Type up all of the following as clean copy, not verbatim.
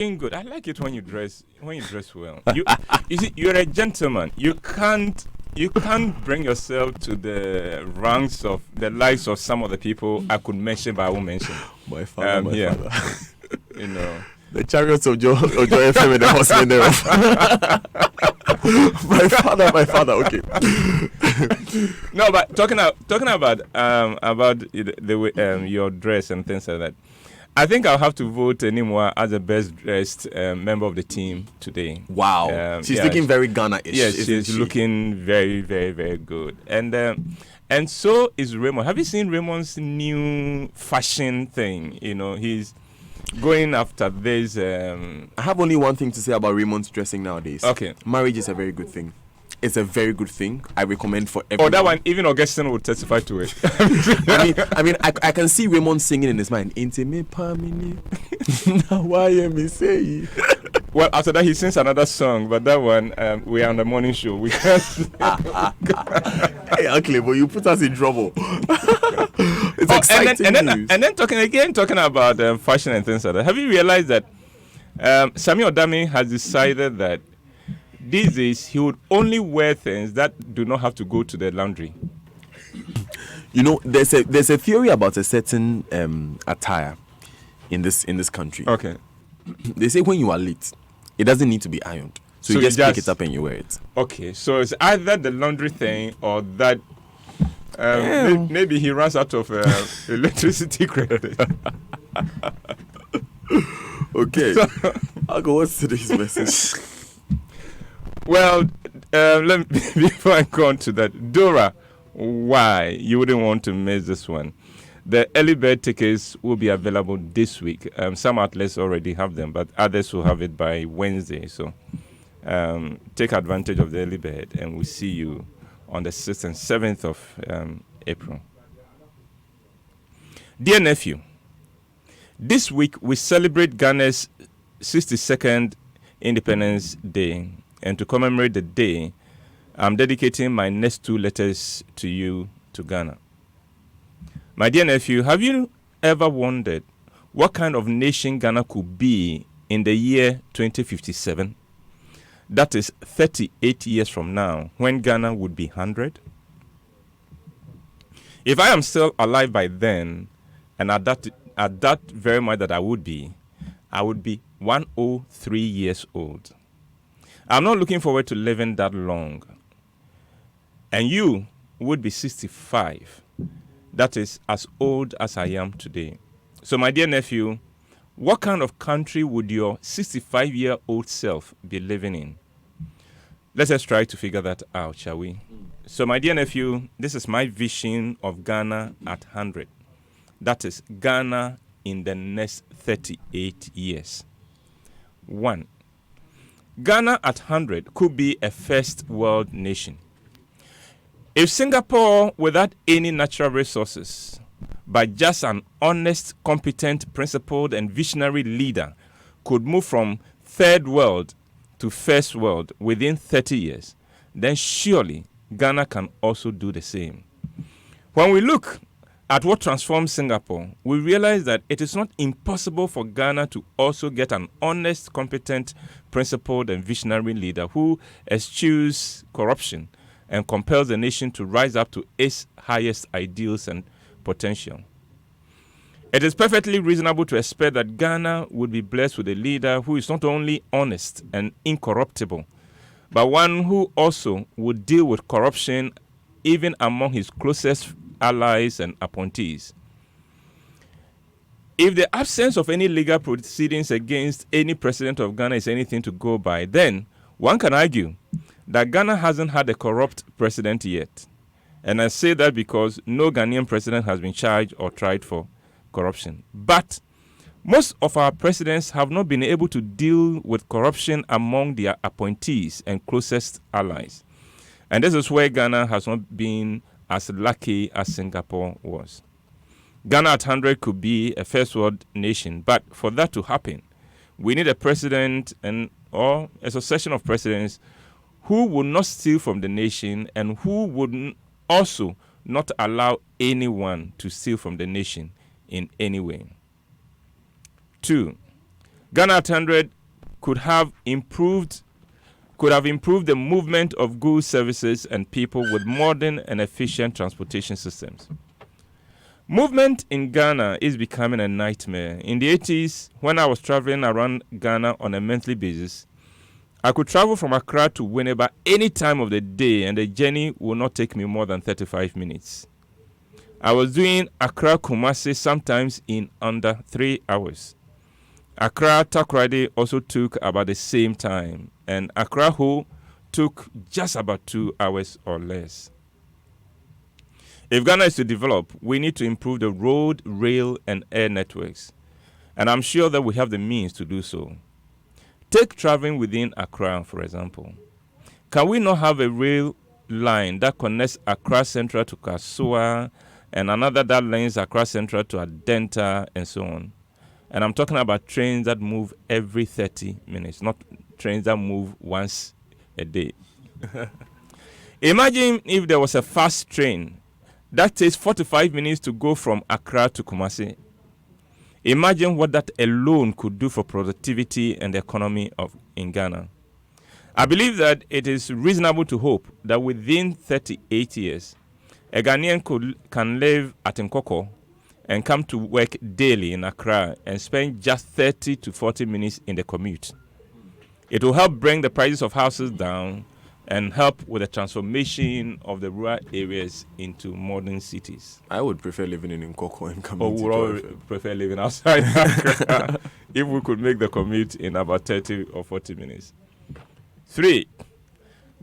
Looking good. I like it when you dress well. You see, you're a gentleman. You can't bring yourself to the ranks of the likes of some of the people I could mention, but I won't mention. My father. You know. The chariots of Joe FM and the horsemen thereof. my father. Okay. No, but talking about the way your dress and things like that. I think I'll have to vote Enimwa as the best dressed member of the team today. Wow, she's looking very Ghana-ish. Yes, she's looking very, very, very good. And so is Raymond. Have you seen Raymond's new fashion thing? You know, he's going after this. I have only one thing to say about Raymond's dressing nowadays. Okay. Marriage is a very good thing. It's a very good thing. I recommend for everyone. Oh, that one, even Augustine would testify to it. I can see Raymond singing in his mind. Intimate pamini. Now why am I saying? Well, after that, he sings another song, but that one, we are on the morning show. We can't. Hey, Uncle, but you put us in trouble. It's exciting news. And then talking about fashion and things like that. Have you realized that Samuel Dami has decided that these days he would only wear things that do not have to go to the laundry? You know, there's a theory about a certain attire in this country. Okay. They say when you are late, it doesn't need to be ironed. So you just pick it up and you wear it. Okay, so it's either the laundry thing or that maybe he runs out of electricity credit. Okay. I'll go. What's today's message? Well, let me, before I go on to that, Dora, why you wouldn't want to miss this one? The early bird tickets will be available this week. Some outlets already have them, but others will have it by Wednesday. So take advantage of the early bird, and we'll see you on the 6th and 7th of April. Dear nephew, this week we celebrate Ghana's 62nd Independence Day. And to commemorate the day, I'm dedicating my next 2 letters to you, to Ghana. My dear nephew, have you ever wondered what kind of nation Ghana could be in the year 2057? That is 38 years from now, when Ghana would be 100. If I am still alive by then, and at that very much that I would be 103 years old. I'm not looking forward to living that long. And you would be 65. That is as old as I am today. So, my dear nephew, what kind of country would your 65-year-old self be living in? Let us try to figure that out, shall we? So, my dear nephew, this is my vision of Ghana at 100. That is Ghana in the next 38 years. 1. Ghana at 100 could be a first world nation. If Singapore, without any natural resources, but just an honest, competent, principled, and visionary leader, could move from third world to first world within 30 years, then surely Ghana can also do the same. When we look at what transformed Singapore, we realize that it is not impossible for Ghana to also get an honest, competent, principled, and visionary leader who eschews corruption and compels the nation to rise up to its highest ideals and potential. It is perfectly reasonable to expect that Ghana would be blessed with a leader who is not only honest and incorruptible, but one who also would deal with corruption even among his closest allies and appointees. If the absence of any legal proceedings against any president of Ghana is anything to go by, then one can argue that Ghana hasn't had a corrupt president yet. And I say that because no Ghanaian president has been charged or tried for corruption. But most of our presidents have not been able to deal with corruption among their appointees and closest allies. And this is where Ghana has not been as lucky as Singapore was. Ghana at 100 could be a first world nation, but for that to happen, we need a president or a succession of presidents who would not steal from the nation and who would also not allow anyone to steal from the nation in any way. 2. Ghana at 100 could have improved the movement of goods, services, and people with modern and efficient transportation systems. Movement in Ghana is becoming a nightmare. In the 80s, when I was traveling around Ghana on a monthly basis, I could travel from Accra to Winneba any time of the day, and the journey would not take me more than 35 minutes. I was doing Accra Kumasi sometimes in under 3 hours. Accra Takoradi also took about the same time, and Accra Ho took just about 2 hours or less. If Ghana is to develop, we need to improve the road, rail, and air networks, and I'm sure that we have the means to do so. Take traveling within Accra, for example. Can we not have a rail line that connects Accra Central to Kasua, and another that links Accra Central to Adenta, and so on? And I'm talking about trains that move every 30 minutes, not trains that move once a day. Imagine if there was a fast train that takes 45 minutes to go from Accra to Kumasi. Imagine what that alone could do for productivity and the economy in Ghana. I believe that it is reasonable to hope that within 38 years, a Ghanaian can live at Nkoko and come to work daily in Accra and spend just 30 to 40 minutes in the commute. It will help bring the prices of houses down and help with the transformation of the rural areas into modern cities. I would prefer living in Nkoko and coming to we all prefer living outside Accra if we could make the commute in about 30 or 40 minutes. 3.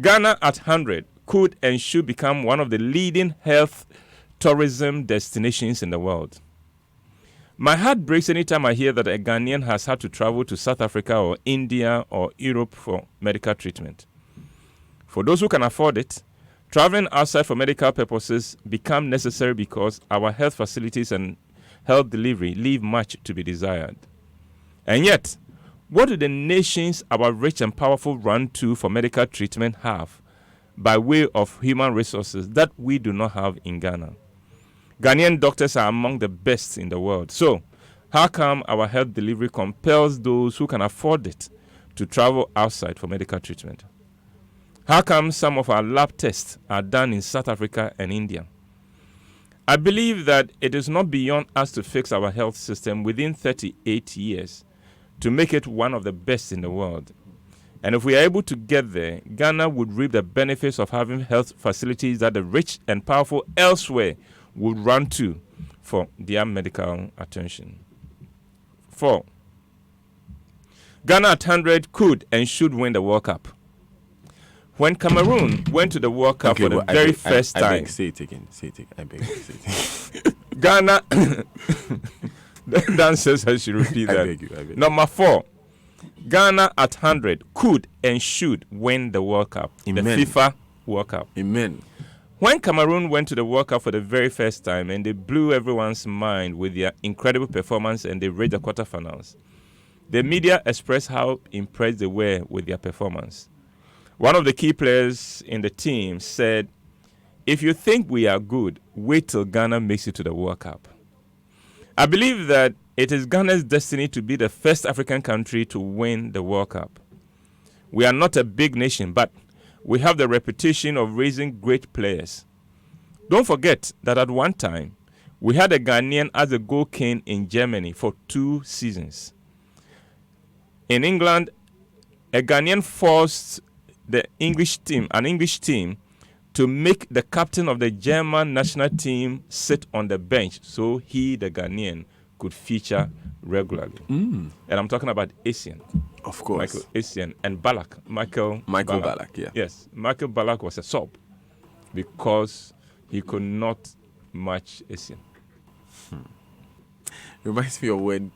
Ghana at 100 could and should become one of the leading health tourism destinations in the world. My heart breaks anytime I hear that a Ghanaian has had to travel to South Africa or India or Europe for medical treatment. For those who can afford it, traveling outside for medical purposes become necessary because our health facilities and health delivery leave much to be desired. And yet, what do the nations our rich and powerful run to for medical treatment have by way of human resources that we do not have in Ghana? Ghanaian doctors are among the best in the world. So, how come our health delivery compels those who can afford it to travel outside for medical treatment? How come some of our lab tests are done in South Africa and India? I believe that it is not beyond us to fix our health system within 38 years to make it one of the best in the world. And if we are able to get there, Ghana would reap the benefits of having health facilities that the rich and powerful elsewhere would run to for their medical attention. 4. Ghana at 100 could and should win the World Cup. When Cameroon went to the World Cup for the very first time... I beg, say it again. I beg, say it again. Ghana... Dan says I should repeat that. I beg you. Number 4. Ghana at 100 could and should win the World Cup. Amen. The FIFA World Cup. Amen. When Cameroon went to the World Cup for the very first time and they blew everyone's mind with their incredible performance and they reached the quarterfinals, the media expressed how impressed they were with their performance. One of the key players in the team said, "If you think we are good, wait till Ghana makes it to the World Cup." I believe that it is Ghana's destiny to be the first African country to win the World Cup. We are not a big nation, but we have the reputation of raising great players. Don't forget that at one time, we had a Ghanaian as a goal king in Germany for 2 seasons. In England, a Ghanaian forced an English team, to make the captain of the German national team sit on the bench so he, the Ghanaian, could feature regularly. And I'm talking about Essien. Of course. Michael Essien and Ballack. Michael Ballack, yeah. Yes. Michael Ballack was a sub because he could not match Essien. Reminds me of when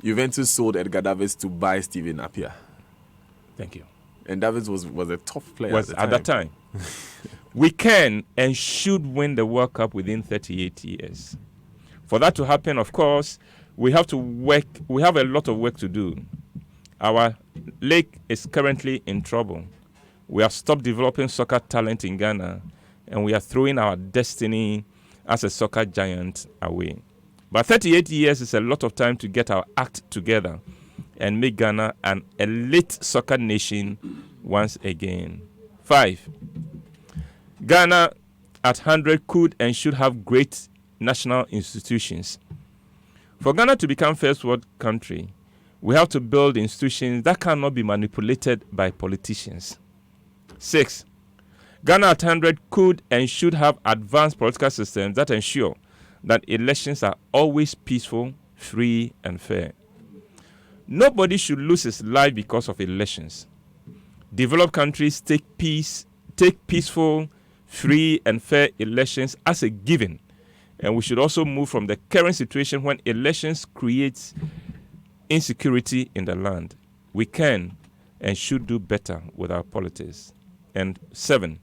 Juventus sold Edgar Davids to buy Steven Napier. Thank you. And Davids was a tough player at that time. We can and should win the World Cup within 38 years. For that to happen, of course, we have to work. We have a lot of work to do. Our league is currently in trouble. We have stopped developing soccer talent in Ghana, and we are throwing our destiny as a soccer giant away. But 38 years is a lot of time to get our act together and make Ghana an elite soccer nation once again. 5. Ghana at 100 could and should have great national institutions. For Ghana to become first world country, we have to build institutions that cannot be manipulated by politicians. 6. Ghana at 100 could and should have advanced political systems that ensure that elections are always peaceful, free, and fair. Nobody should lose his life because of elections. Developed countries take peaceful, free, and fair elections as a given. And we should also move from the current situation when elections create insecurity in the land. We can and should do better with our politics. And 7.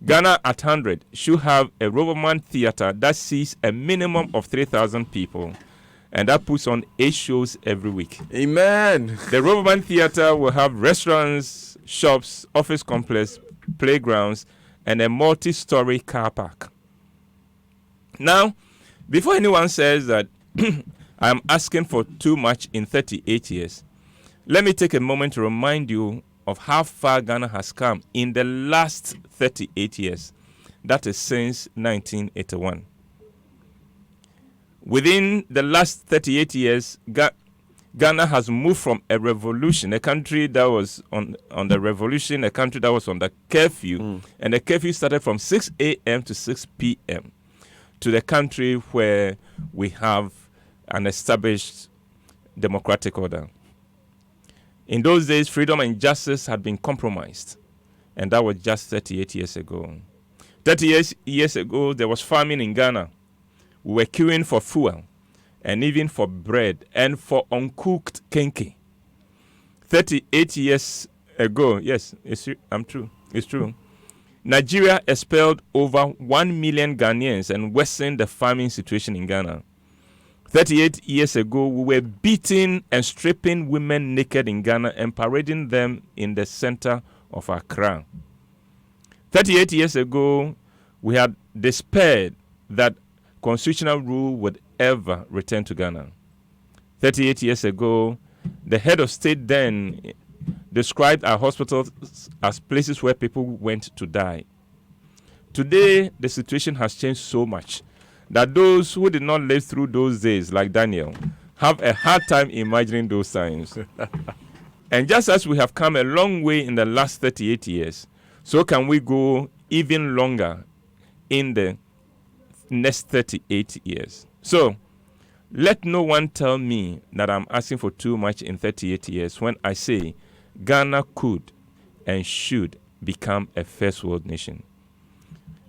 Ghana at 100 should have a Roverman theater that sees a minimum of 3,000 people and that puts on 8 shows every week. Amen. The Roverman theater will have restaurants, shops, office complex, playgrounds, and a multi-story car park. Now, before anyone says that I am asking for too much in 38 years, let me take a moment to remind you of how far Ghana has come in the last 38 years. That is since 1981. Within the last 38 years, Ghana has moved from a revolution, a country that was on the revolution, a country that was on the curfew, and the curfew started from 6 a.m. to 6 p.m., to the country where we have an established democratic order. In those days, freedom and justice had been compromised, and that was just 38 years ago. 30 years ago, there was famine in Ghana. We were queuing for fuel, and even for bread, and for uncooked kenkey. 38 years ago, yes, I'm true. It's true. Nigeria expelled over 1 million Ghanaians and worsened the famine situation in Ghana. 38 years ago, we were beating and stripping women naked in Ghana and parading them in the center of Accra. 38 years ago, we had despaired that constitutional rule would ever return to Ghana. 38 years ago, the head of state then described our hospitals as places where people went to die. Today, the situation has changed so much that those who did not live through those days, like Daniel, have a hard time imagining those times. And just as we have come a long way in the last 38 years, so can we go even longer in the next 38 years. So, let no one tell me that I'm asking for too much in 38 years when I say Ghana could and should become a first world nation.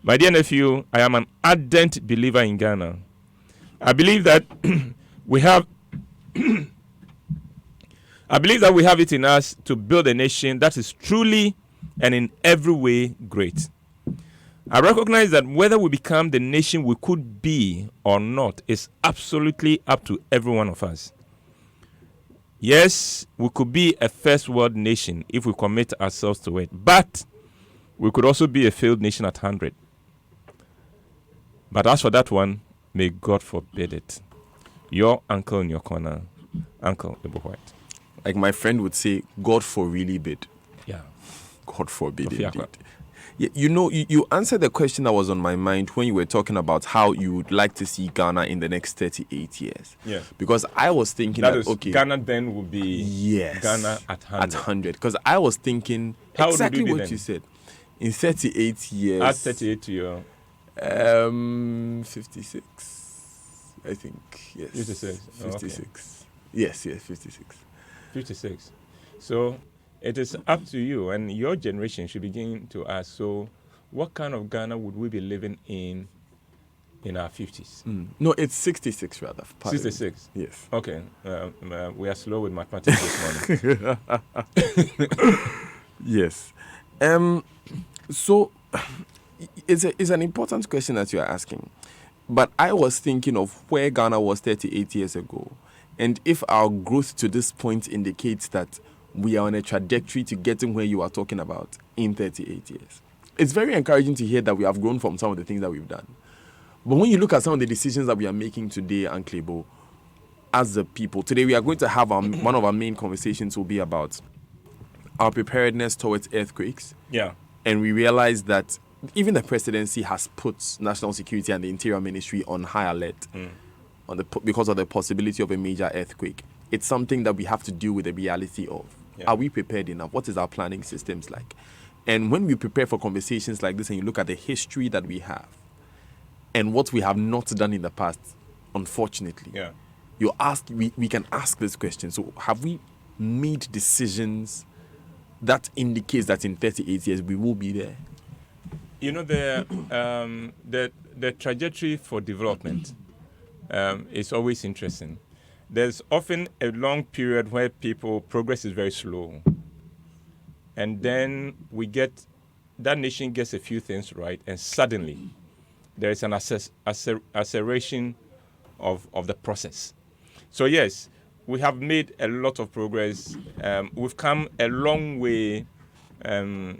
My dear nephew, I am an ardent believer in Ghana. I believe that we have it in us to build a nation that is truly and in every way great. I recognize that whether we become the nation we could be or not is absolutely up to every one of us. Yes, we could be a first world nation if we commit ourselves to it, but we could also be a failed nation at 100. But as for that one, may God forbid it. Your uncle in your corner, Uncle Ibu White. Like my friend would say, God for really bid. Yeah. God forbid indeed. You know, you answered the question that was on my mind when you were talking about how you would like to see Ghana in the next 38 years. Yeah. Because I was thinking that okay, Ghana then would be Ghana at 100. At 100. Because I was thinking how exactly what then? You said. In 38 years. Add 38 to your... 56. I think. Yes. 56. 56. Okay. Yes, 56. 56. So... it is up to you, and your generation should begin to ask, so what kind of Ghana would we be living in our 50s? No, it's 66 rather. 66? Yes. Okay. We are slow with mathematics this morning. Yes. So, it's an important question that you are asking. But I was thinking of where Ghana was 38 years ago. And if our growth to this point indicates that we are on a trajectory to getting where you are talking about in 38 years. It's very encouraging to hear that we have grown from some of the things that we've done. But when you look at some of the decisions that we are making today, Uncle Ibo, as a people. Today we are going to have one of our main conversations will be about our preparedness towards earthquakes. Yeah. And we realize that even the presidency has put national security and the interior ministry on high alert because of the possibility of a major earthquake. It's something that we have to deal with the reality of. Yeah. Are we prepared enough? What is our planning systems like? And when we prepare for conversations like this and you look at the history that we have and what we have not done in the past, unfortunately, Yeah. we can ask this question. So have we made decisions that indicates that in 38 years we will be there? You know, the trajectory for development is always interesting. There's often a long period where progress is very slow. And then that nation gets a few things right, and suddenly there is an acceleration of the process. So yes, we have made a lot of progress. We've come a long way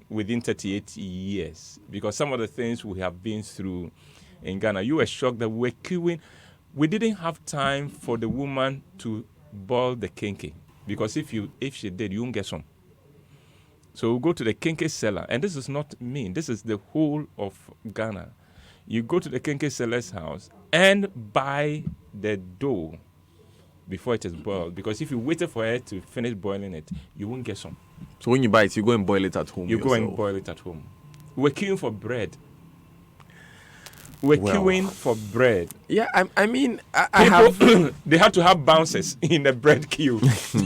within 38 years, because some of the things we have been through in Ghana, you were shocked that we were queuing. We didn't have time for the woman to boil the kenkey, because if she did, you won't get some. So we go to the kenkey seller, and this is not me, this is the whole of Ghana. You go to the kenkey seller's house and buy the dough before it is boiled, because if you waited for her to finish boiling it, you won't get some. So when you buy it, you go and boil it at home. You go and boil it at home. We're queuing for bread. We're queuing for bread. Yeah, I mean, I have... They had to have bouncers in the bread queue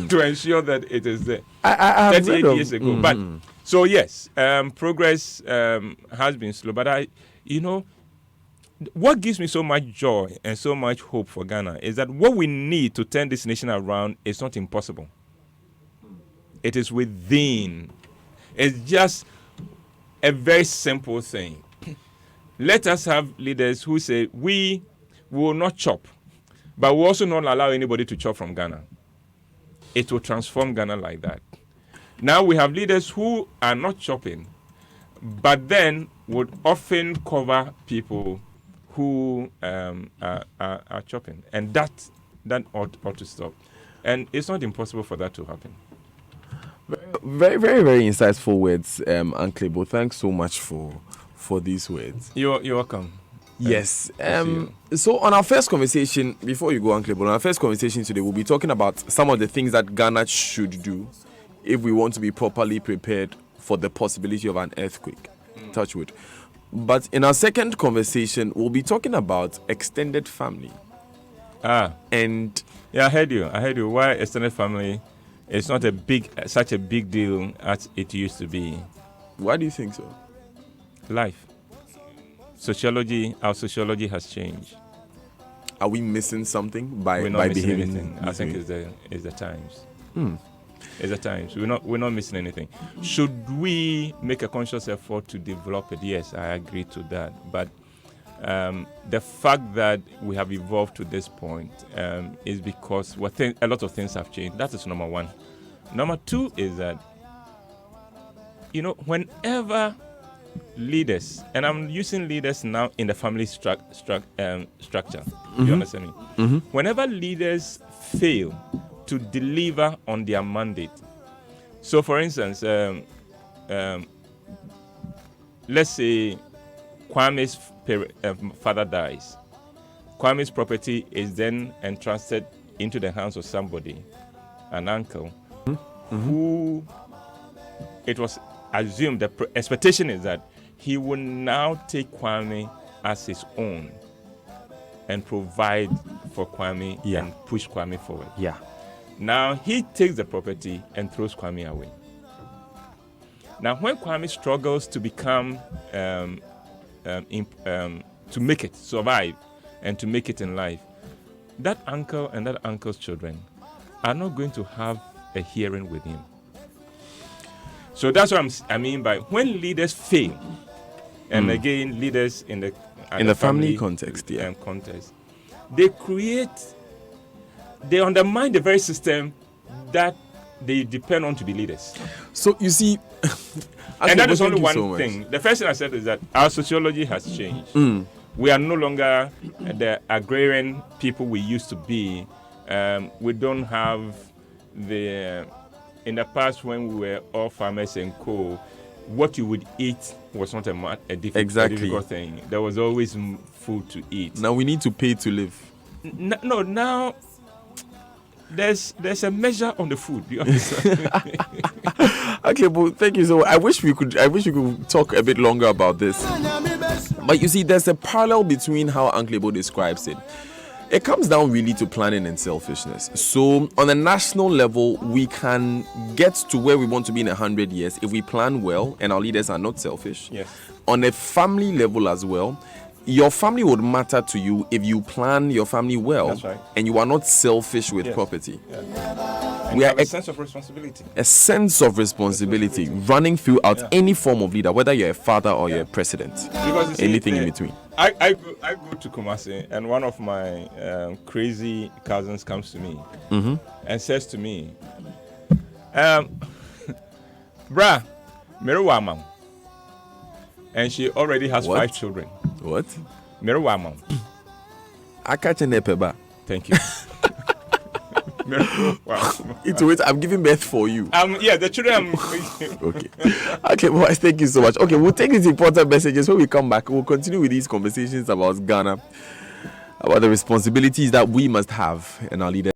to ensure that it is there. I 38 years ago. But so yes, progress has been slow. But what gives me so much joy and so much hope for Ghana is that what we need to turn this nation around is not impossible. It is within. It's just a very simple thing. Let us have leaders who say, we will not chop, but we will also not allow anybody to chop from Ghana. It will transform Ghana like that. Now we have leaders who are not chopping, but then would often cover people who are chopping. And that ought to stop. And it's not impossible for that to happen. Very, very, very insightful words, Anklebo. Thanks so much for these words. You're welcome. Yes. So on our first conversation, before you go, Anklebo, on our first conversation today, we'll be talking about some of the things that Ghana should do if we want to be properly prepared for the possibility of an earthquake. Touch wood. But in our second conversation, we'll be talking about extended family. And yeah, I heard you. Why extended family is not such a big deal as it used to be. Why do you think so? Life. Our sociology has changed. Are we missing something by missing behaving? Anything. I think it's the times. It's the times. We're not missing anything. Should we make a conscious effort to develop it? Yes, I agree to that. But the fact that we have evolved to this point is because a lot of things have changed. That is number one. Number two is that, whenever leaders, and I'm using leaders now in the family structure. You understand me? Mm-hmm. Whenever leaders fail to deliver on their mandate. So, for instance, let's say Kwame's father dies. Kwame's property is then entrusted into the hands of somebody, an uncle, who it was assumed, the expectation is that he will now take Kwame as his own and provide for Kwame and push Kwame forward. Yeah. Now he takes the property and throws Kwame away. Now when Kwame struggles to become, to make it, survive, and to make it in life, that uncle and that uncle's children are not going to have a hearing with him. So that's what I mean by when leaders fail, and again leaders in the family context, context, they undermine the very system that they depend on to be leaders. So you see, and that is only one thing. The first thing I said is that our sociology has changed. We are no longer the agrarian people we used to be, We don't have in the past when we were all farmers and co, what you would eat was not a difficult thing. There was always food to eat. Now we need to pay to live. No, now there's a measure on the food. You understand? Okay, but thank you so much. I wish we could talk a bit longer about this. But you see, there's a parallel between how Uncle Ebo describes it. It comes down really to planning and selfishness. So on a national level, we can get to where we want to be in 100 years if we plan well and our leaders are not selfish. Yes. On a family level as well, your family would matter to you if you plan your family well. That's right. And you are not selfish with Yes. property. Yeah. And We you are have a sense of responsibility. A sense of responsibility running throughout any form of leader, whether you're a father or you're a president, Because you see, anything in between. I go to Kumasi, and one of my crazy cousins comes to me and says to me, "Brah, Meruwamam," and she already has What? 5 children. What? Meruwamam. Akachenepeba. Thank you. Meruwamam. Into it, I'm giving birth for you. Yeah, the children. Okay. Okay, boys, thank you so much. Okay, we'll take these important messages. When we come back, we'll continue with these conversations about Ghana, about the responsibilities that we must have in our leaders.